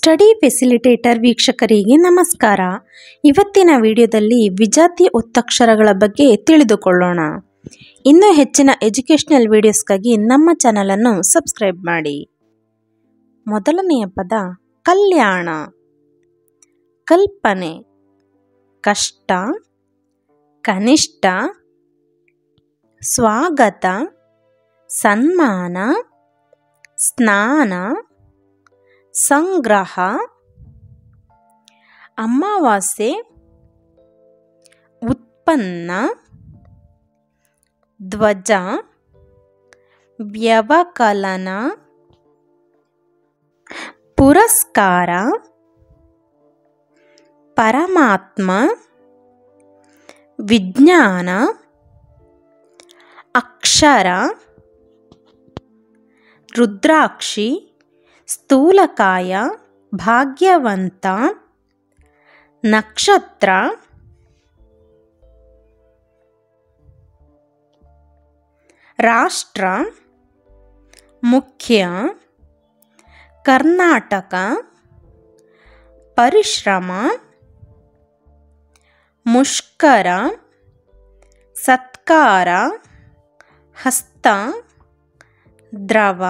Study facilitator ವೀಕ್ಷಕರಿಗೆ ನಮಸ್ಕಾರ. ಇವತ್ತಿನ ವಿಡಿಯೋದಲ್ಲಿ ವಿಜಾತಿ ಒತ್ತಕ್ಷರಗಳ ಬಗ್ಗೆ ತಿಳಿದುಕೊಳ್ಳೋಣ. ಇನ್ನೂ ಹೆಚ್ಚಿನ ಎಜುಕೇಷನಲ್ ವಿಡಿಯೋಸ್ಗಾಗಿ ನಮ್ಮ ಚಾನಲನ್ನು ಸಬ್ಸ್ಕ್ರೈಬ್ ಮಾಡಿ. ಮೊದಲನೆಯ ಪದ ಕಲ್ಯಾಣ. ಕಲ್ಪನೆ, ಕಷ್ಟ, ಕನಿಷ್ಠ, ಸ್ವಾಗತ, ಸನ್ಮಾನ, ಸ್ನಾನ, ಸಂಗ್ರಹ, ಅಮಾವಾಸ್ಯೆ, ಉತ್ಪನ್ನ, ಧ್ವಜ, ವ್ಯವಕಲನ, ಪುರಸ್ಕಾರ, ಪರಮಾತ್ಮ, ವಿಜ್ಞಾನ, ಅಕ್ಷರ, ರುದ್ರಾಕ್ಷಿ, ಸ್ಥೂಲಕಾಯ, ಭಾಗ್ಯವಂತ, ನಕ್ಷತ್ರ, ರಾಷ್ಟ್ರ, ಮುಖ್ಯ, ಕರ್ನಾಟಕ, ಪರಿಶ್ರಮ, ಮುಷ್ಕರ, ಸತ್ಕಾರ, ಹಸ್ತ, ದ್ರವ,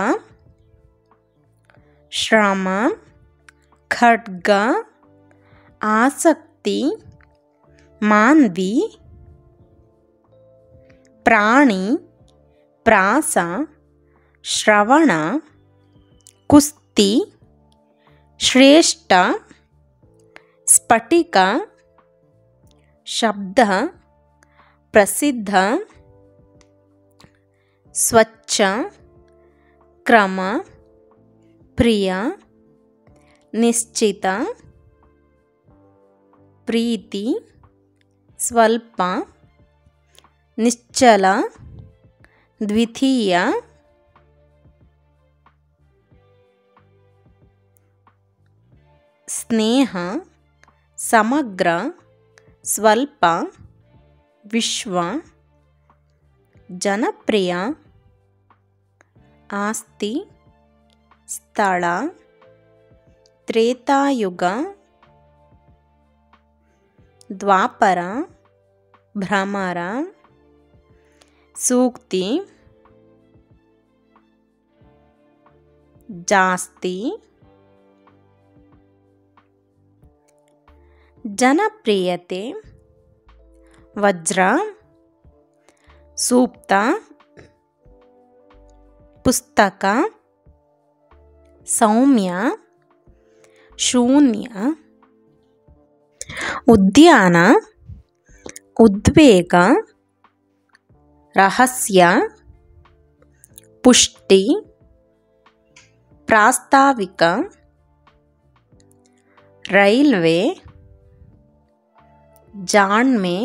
ಶ್ರಮ, ಖಡ್ಗ, ಆಸಕ್ತಿ, ಮಾನ್ವಿ, ಪ್ರಾಣಿ, ಪ್ರಾಸ, ಶ್ರವಣ, ಕುಸ್ತಿ, ಶ್ರೇಷ್ಠ, ಸ್ಫಟಿಕ, ಶಬ್ದ, ಪ್ರಸಿದ್ಧ, ಸ್ವಚ್ಛ, ಕ್ರಮ, ಪ್ರಿಯ, ನಿಶ್ಚಿತ, ಪ್ರೀತಿ, ಸ್ವಲ್ಪ, ನಿಶ್ಚಲ, ದ್ವಿತೀಯ, ಸ್ನೇಹ, ಸಮಗ್ರ, ಸ್ವಲ್ಪ, ವಿಶ್ವ, ಜನಪ್ರಿಯ, ಆಸ್ತಿ, ಸ್ಥಳ, ತ್ರೇತಾಯುಗ, ದ್ವಾಪರ, ಭ್ರಮರ, ಸೂಕ್ತಿ, ಜಾಸ್ತಿ, ಜನಪ್ರಿಯತೆ, ವಜ್ರ, ಸೂಕ್ತ, ಪುಸ್ತಕ, ಸೌಮ್ಯ, ಶೂನ್ಯ, ಉದ್ಯಾನ, ಉದ್ವೇಗ, ರಹಸ್ಯ, ಪುಷ್ಟಿ, ಪ್ರಾಸ್ತಾವಿಕ, ರೈಲ್ವೆ, ಜಾಣ್ಮೆ,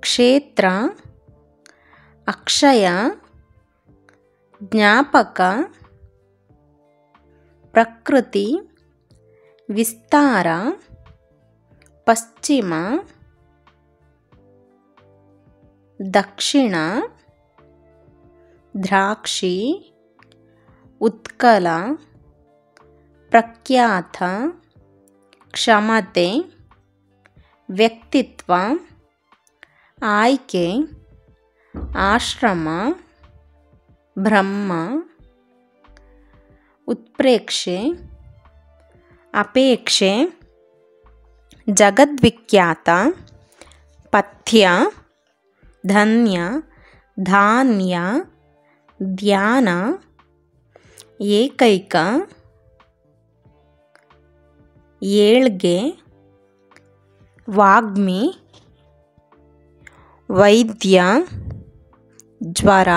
ಕ್ಷೇತ್ರ, ಅಕ್ಷಯ, ಜ್ಞಾಪಕ, ಪ್ರಕೃತಿ, ವಿಸ್ತಾರ, ಪಶ್ಚಿಮ, ದಕ್ಷಿಣ, ದ್ರಾಕ್ಷಿ, ಉತ್ಕಲ, ಪ್ರಖ್ಯಾತ, ಕ್ಷಮತೆ, ವ್ಯಕ್ತಿತ್ವ, ಆಯ್ಕೆ, ಆಶ್ರಮ, ಬ್ರಹ್ಮ, ಉತ್ಪ್ರೇಕ್ಷೆ, ಅಪೇಕ್ಷೆ, ಜಗದ್ವಿಖ್ಯಾತ, ಪಥ್ಯ, ಧನ್ಯ, ಧಾನ್ಯ, ಧ್ಯಾನ, ಏಕೈಕ, ಏಳ್ಗೆ, ವಾಗ್ಮಿ, ವೈದ್ಯ, ಜ್ವರ,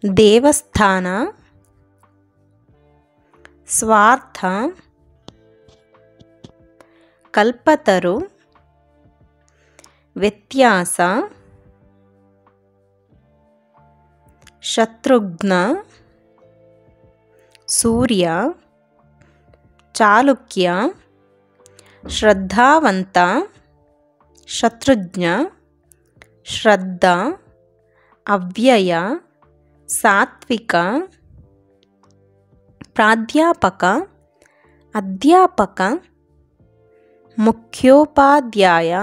ದೇವಸ್ಥಾನ, ಸ್ವಾರ್ಥ, ಕಲ್ಪತರು, ವ್ಯತ್ಯಾಸ, ಶತ್ರುಘ್ನ, ಸೂರ್ಯ, ಚಾಲುಕ್ಯ, ಶ್ರದ್ಧಾವಂತ, ಶತ್ರುಜ್ಞ, ಶ್ರದ್ಧಾ, ಅವ್ಯಯ, ಸಾತ್ವಿಕ, ಪ್ರಾಧ್ಯಾಪಕ, ಅಧ್ಯಾಪಕ, ಮುಖ್ಯೋಪಾಧ್ಯಾಯ,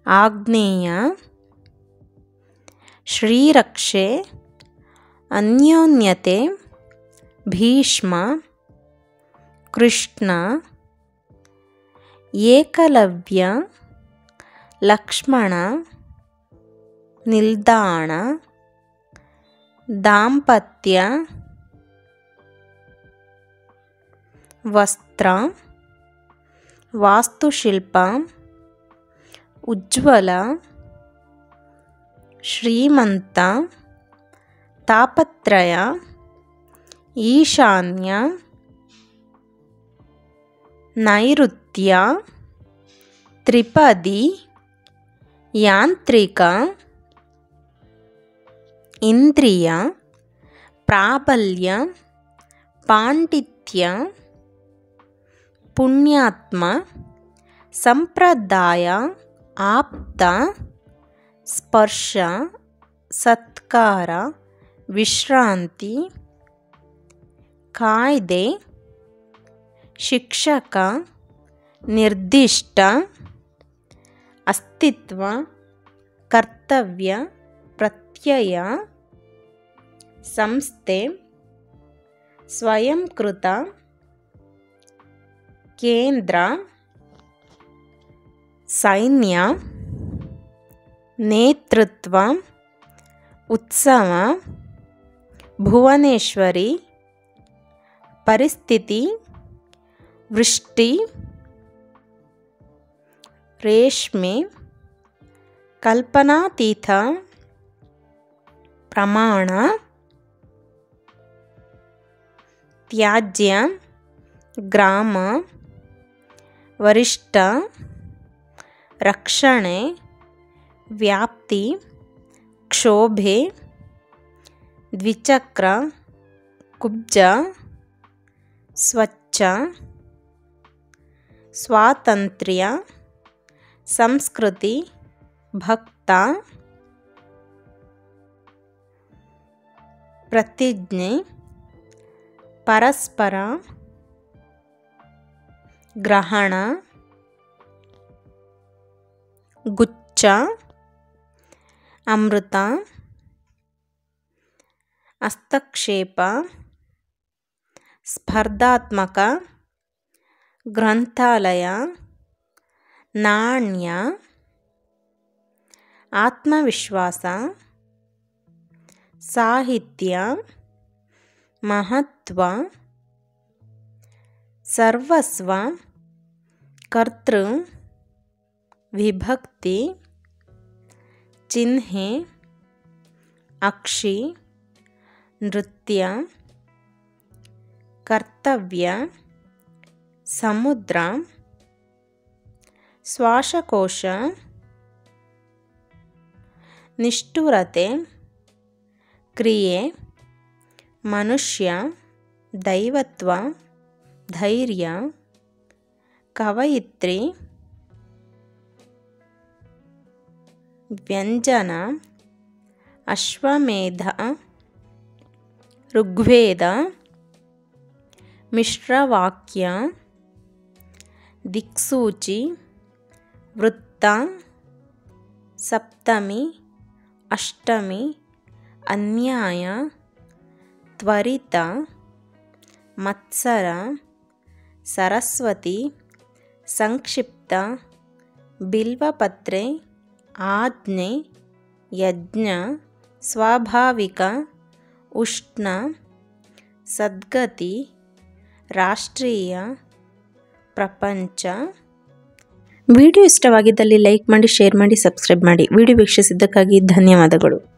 ಆಗ್ನೇಯ, ಶ್ರೀರಕ್ಷೆ, ಅನ್ಯೋನ್ಯತೆ, ಭೀಷ್ಮ, ಕೃಷ್ಣ, ಏಕಲವ್ಯ, ಲಕ್ಷ್ಮಣ, ನಿಲ್ದಾಣ, ದಾಂಪತ್ಯ, ವಸ್ತ್ರ, ವಾಸ್ತುಶಿಲ್ಪ, ಉಜ್ವಲ, ಶ್ರೀಮಂತ, ತಾಪತ್ರಯ, ಈಶಾನ್ಯ, ನೈಋತ್ಯ, ತ್ರಿಪದಿ, ಯಾಂತ್ರಿಕ, ಇಂದ್ರಿಯ, ಪ್ರಾಬಲ್ಯ, ಪಾಂಡಿತ್ಯ, ಪುಣ್ಯಾತ್ಮ, ಸಂಪ್ರದಾಯ, ಆಪ್ತ, ಸ್ಪರ್ಶ, ಸತ್ಕಾರ, ವಿಶ್ರಾಂತಿ, ಕಾಯ್ದೆ, ಶಿಕ್ಷಕ, ನಿರ್ದಿಷ್ಟ, ಅಸ್ತಿತ್ವ, ಕರ್ತವ್ಯ, ಪ್ರತ್ಯಯ, ಸಂಸ್ಥೆ, ಸ್ವಯಂಕೃತ, ಕೇಂದ್ರ, ಸೈನ್ಯ, ನೇತೃತ್ವ, ಉತ್ಸವ, ಭುವನೇಶ್ವರಿ, ಪರಿಸ್ಥಿತಿ, ವೃಷ್ಟಿ, ರೇಷ್ಮೆ, ಕಲ್ಪನಾತೀತ, ಪ್ರಮಾಣ, ತ್ಯಾಜ್ಯ, ಗ್ರಾಮ, ವರಿಷ್ಠ, ರಕ್ಷಣೆ, ವ್ಯಾಪ್ತಿ, ಕ್ಷೋಭೆ, ದ್ವಿಚಕ್ರ, ಕುಬ್ಜ, ಸ್ವಚ್ಛ, ಸ್ವಾತಂತ್ರ್ಯ, ಸಂಸ್ಕೃತಿ, ಭಕ್ತ, ಪ್ರತಿಜ್ಞೆ, ಪರಸ್ಪರ, ಗ್ರಹಣ, ಗುಚ್ಛ, ಅಮೃತ, ಹಸ್ತಕ್ಷೇಪ, ಸ್ಪರ್ಧಾತ್ಮಕ, ಗ್ರಂಥಾಲಯ, ನಾಣ್ಯ, ಆತ್ಮವಿಶ್ವಾಸ, ಸಾಹಿತ್ಯ, ಮಹತ್ವ, ಸರ್ವಸ್ವ, ಕರ್ತೃ, ವಿಭಕ್ತಿ, ಚಿಹ್ನೆ, ಅಕ್ಷಿ, ನೃತ್ಯ, ಕರ್ತವ್ಯ, ಸಮುದ್ರ, ಶ್ವಾಸಕೋಶ, ನಿಷ್ಠುರತೆ, ಕ್ರಿಯೆ, ಮನುಷ್ಯ, ದೈವತ್ವ, ಧೈರ್ಯ, ಕವಯಿತ್ರಿ, ವ್ಯಂಜನ, ಅಶ್ವಮೇಧ, ಋಗ್ವೇದ, ಮಿಶ್ರವಾಕ್ಯ, ದಿಕ್ಸೂಚಿ, ವೃತ್ತ, ಸಪ್ತಮಿ, ಅಷ್ಟಮಿ, ಅನ್ಯಾಯ, ತ್ವರಿತ, ಮತ್ಸರ, ಸರಸ್ವತಿ, ಸಂಕ್ಷಿಪ್ತ, ಬಿಲ್ವಪತ್ರೆ, ಆಜ್ಞೆ, ಯಜ್ಞ, ಸ್ವಾಭಾವಿಕ, ಉಷ್ಣ, ಸದ್ಗತಿ, ರಾಷ್ಟ್ರೀಯ, ಪ್ರಪಂಚ. ವಿಡಿಯೋ ಇಷ್ಟವಾಗಿದ್ದಲ್ಲಿ ಲೈಕ್ ಮಾಡಿ, ಶೇರ್ ಮಾಡಿ, ಸಬ್ಸ್ಕ್ರೈಬ್ ಮಾಡಿ. ವಿಡಿಯೋ ವೀಕ್ಷಿಸಿದ್ದಕ್ಕಾಗಿ ಧನ್ಯವಾದಗಳು.